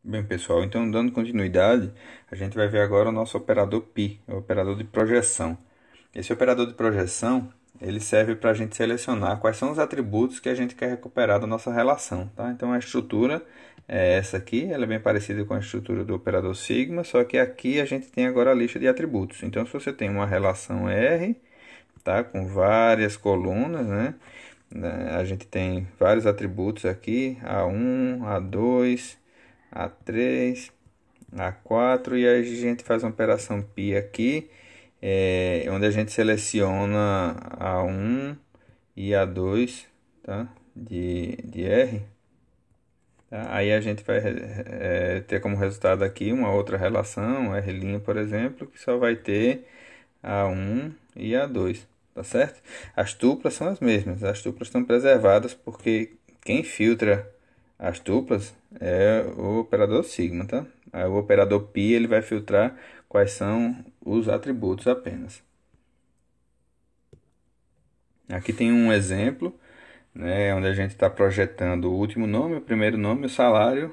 Bem, pessoal, então dando continuidade, a gente vai ver agora o nosso operador π, o operador de projeção. Esse operador de projeção, ele serve para a gente selecionar quais são os atributos que a gente quer recuperar da nossa relação, tá? Então a estrutura é essa aqui, ela é bem parecida com a estrutura do operador sigma, só que aqui a gente tem agora a lista de atributos. Então se você tem uma relação R, tá, com várias colunas, né? A gente tem vários atributos aqui, A1, A2, A3, A4 e aí a gente faz uma operação π aqui, onde a gente seleciona A1 e A2, tá? de R. Tá? Aí a gente vai ter como resultado aqui uma outra relação, R', por exemplo, que só vai ter A1 e A2, tá certo? As tuplas são as mesmas, as tuplas estão preservadas porque quem filtra as tuplas é o operador sigma, tá? Aí o operador π ele vai filtrar quais são os atributos apenas. Aqui tem um exemplo, né, onde a gente está projetando o último nome, o primeiro nome e o salário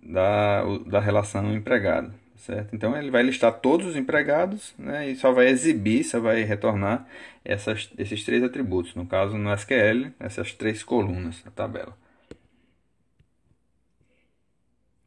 da relação empregado, certo? Então ele vai listar todos os empregados, né, e só vai exibir, só vai retornar esses três atributos, no caso no SQL, essas três colunas da tabela.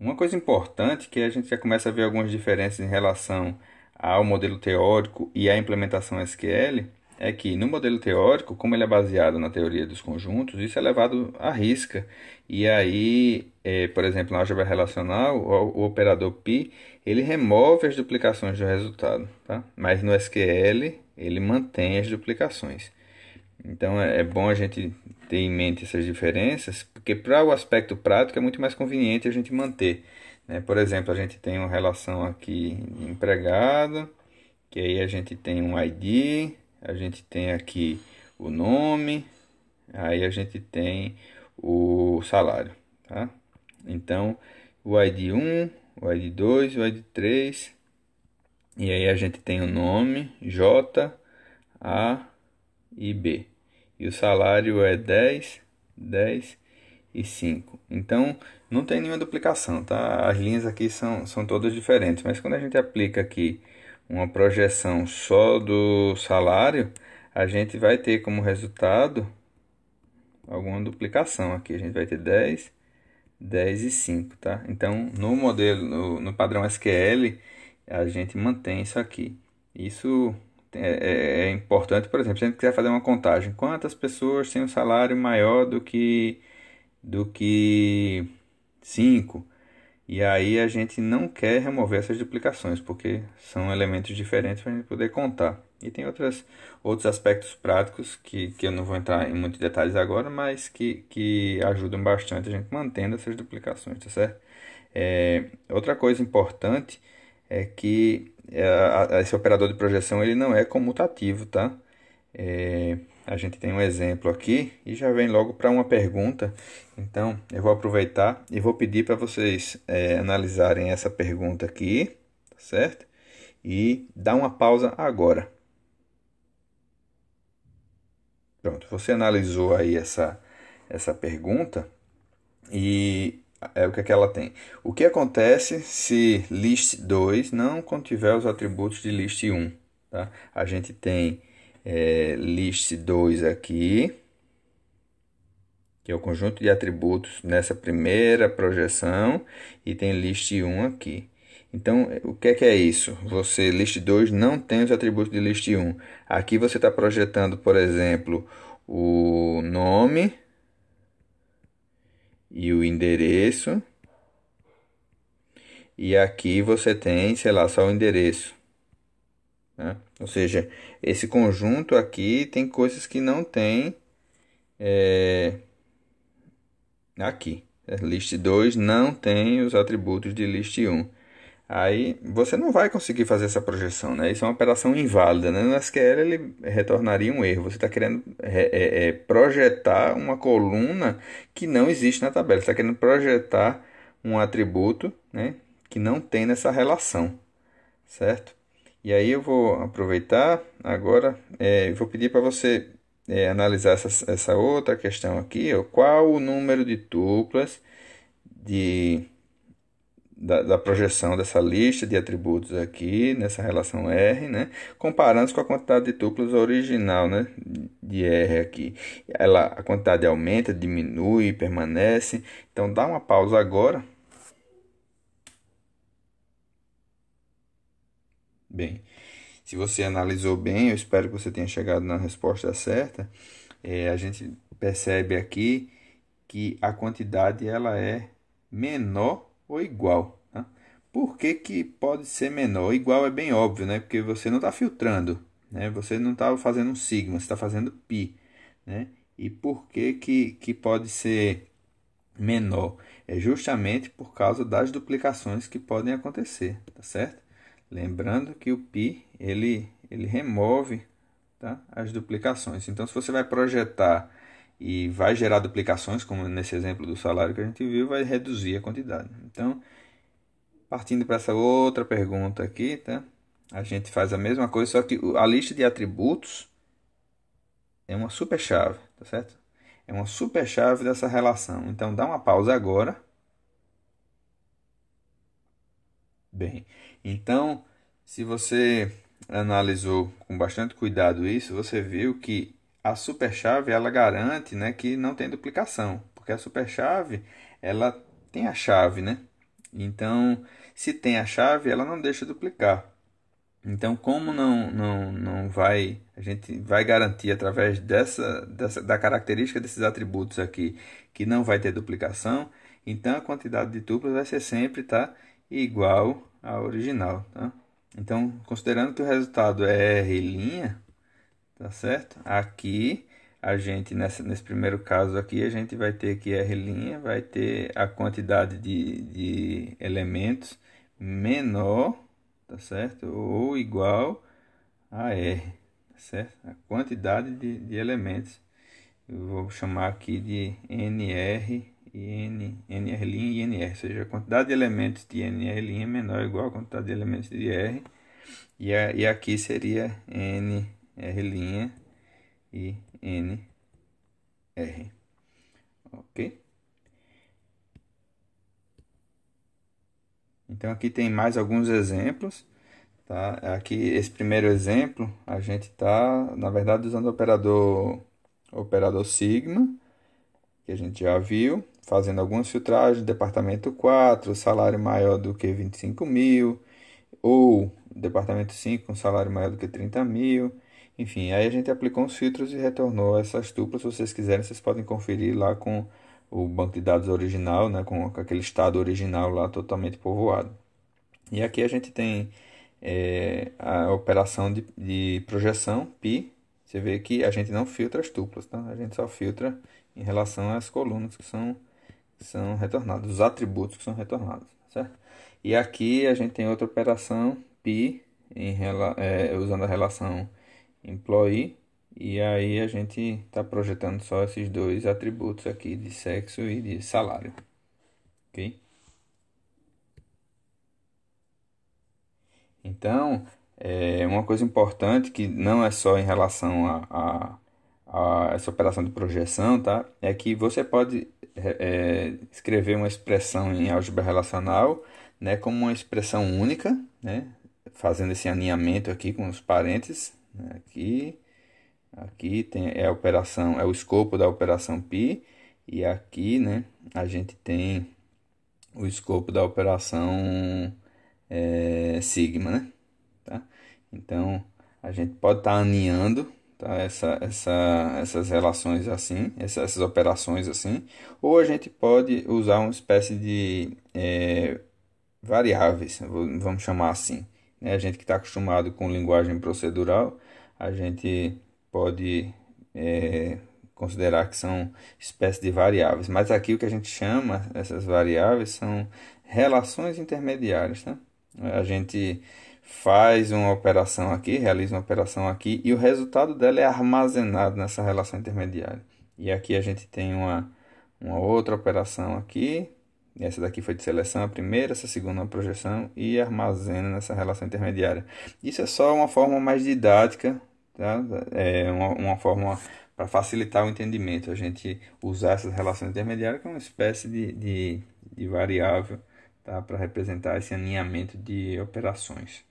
Uma coisa importante que a gente já começa a ver algumas diferenças em relação ao modelo teórico e à implementação SQL é que no modelo teórico, como ele é baseado na teoria dos conjuntos, isso é levado à risca. E aí, por exemplo, na álgebra relacional, o operador π, ele remove as duplicações do resultado, tá? Mas no SQL, ele mantém as duplicações. Então é bom a gente ter em mente essas diferenças, porque para o aspecto prático é muito mais conveniente a gente manter, né? Por exemplo, a gente tem uma relação aqui de empregado, que aí a gente tem um ID, a gente tem aqui o nome, aí a gente tem o salário, tá? Então, o ID 1, o ID 2, o ID 3, e aí a gente tem o nome J, A e B. E o salário é 10, 10 e 5. Então, não tem nenhuma duplicação, tá? As linhas aqui são todas diferentes, mas quando a gente aplica aqui uma projeção só do salário, a gente vai ter como resultado alguma duplicação aqui. A gente vai ter 10, 10 e 5, tá? Então, no modelo, no padrão SQL, a gente mantém isso aqui. Isso é importante, por exemplo, se a gente quiser fazer uma contagem, quantas pessoas têm um salário maior do que 5? E aí a gente não quer remover essas duplicações, porque são elementos diferentes para a gente poder contar. E tem outros aspectos práticos que eu não vou entrar em muitos detalhes agora, mas que ajudam bastante a gente mantendo essas duplicações, tá certo? Outra coisa importante é que esse operador de projeção ele não é comutativo, tá? A gente tem um exemplo aqui e já vem logo para uma pergunta. Então, eu vou aproveitar e vou pedir para vocês analisarem essa pergunta aqui, tá certo? E dar uma pausa agora. Pronto, você analisou aí essa pergunta e o que é que ela tem? O que acontece se list 2 não contiver os atributos de list 1? Tá? A gente tem list 2 aqui, que é o conjunto de atributos nessa primeira projeção, e tem list 1 aqui. Então, o que é isso? Você, list 2 não tem os atributos de list 1. Aqui você está projetando, por exemplo, o nome e o endereço. E aqui você tem, sei lá, só o endereço, né? Ou seja, esse conjunto aqui tem coisas que não tem aqui. List 2 não tem os atributos de list 1. Aí você não vai conseguir fazer essa projeção, né? Isso é uma operação inválida, né? No SQL ele retornaria um erro. Você está querendo projetar uma coluna que não existe na tabela. Você está querendo projetar um atributo, né, que não tem nessa relação, certo? E aí eu vou aproveitar agora, vou pedir para você analisar essa outra questão aqui, ó. Qual o número de tuplas da projeção dessa lista de atributos aqui, nessa relação R, né? Comparando com a quantidade de tuplas original, né? De R aqui. A quantidade aumenta, diminui, permanece. Então, dá uma pausa agora. Bem, se você analisou bem, eu espero que você tenha chegado na resposta certa. A gente percebe aqui que a quantidade ela é menor ou igual, tá? Por que que pode ser menor? Igual é bem óbvio, né? Porque você não está filtrando, né? Você não está fazendo um sigma, você está fazendo pi, né? E por que pode ser menor? É justamente por causa das duplicações que podem acontecer, tá certo? Lembrando que o pi ele remove, tá, as duplicações. Então, se você vai projetar e vai gerar duplicações, como nesse exemplo do salário que a gente viu, vai reduzir a quantidade. Então, partindo para essa outra pergunta aqui, tá? A gente faz a mesma coisa, só que a lista de atributos é uma superchave, tá certo? É uma superchave dessa relação. Então, dá uma pausa agora. Bem, então, se você analisou com bastante cuidado isso, você viu que a superchave ela garante, né, que não tem duplicação, porque a superchave ela tem a chave, né? Então, se tem a chave, ela não deixa duplicar. Então, como não vai, a gente vai garantir através da característica desses atributos aqui que não vai ter duplicação, então a quantidade de tuplas vai ser sempre, tá, igual à original, tá? Então, considerando que o resultado é R', tá certo? Aqui a gente nesse primeiro caso aqui a gente vai ter que R' vai ter a quantidade de elementos menor, tá certo? Ou igual a R, tá certo? A quantidade de elementos. Eu vou chamar aqui de NR e NR' e NR, ou seja, a quantidade de elementos de NR' é menor ou igual à quantidade de elementos de R. E aqui seria NR' e NR. Ok? Então aqui tem mais alguns exemplos. Tá? Aqui, esse primeiro exemplo, a gente está, na verdade, usando o operador sigma, que a gente já viu, fazendo algumas filtragens, departamento 4 salário maior do que 25 mil, ou departamento 5 com salário maior do que 30 mil. Enfim, aí a gente aplicou uns filtros e retornou essas tuplas. Se vocês quiserem, vocês podem conferir lá com o banco de dados original, né, com aquele estado original lá totalmente povoado. E aqui a gente tem a operação de projeção π. Você vê que a gente não filtra as tuplas, tá? A gente só filtra em relação às colunas que são retornadas, os atributos que são retornados, certo? E aqui a gente tem outra operação π usando a relação employee, e aí a gente está projetando só esses dois atributos aqui de sexo e de salário, ok? Então, uma coisa importante que não é só em relação a essa operação de projeção, tá? É que você pode escrever uma expressão em álgebra relacional, né, como uma expressão única, né, fazendo esse alinhamento aqui com os parênteses, né, aqui tem a operação, é o escopo da operação π, e aqui, né, a gente tem o escopo da operação sigma, né? Tá? Então, a gente pode estar aninhando, tá, essas relações assim, essas operações assim, ou a gente pode usar uma espécie de variáveis, vamos chamar assim, né? A gente que está acostumado com linguagem procedural, a gente pode considerar que são espécies de variáveis, mas aqui o que a gente chama essas variáveis são relações intermediárias, tá? A gente faz uma operação aqui, realiza uma operação aqui e o resultado dela é armazenado nessa relação intermediária. E aqui a gente tem uma outra operação aqui. Essa daqui foi de seleção, a primeira, essa segunda uma projeção e armazena nessa relação intermediária. Isso é só uma forma mais didática, tá? É uma forma para facilitar o entendimento. A gente usar essas relações intermediárias como uma espécie de variável, tá? Para representar esse alinhamento de operações.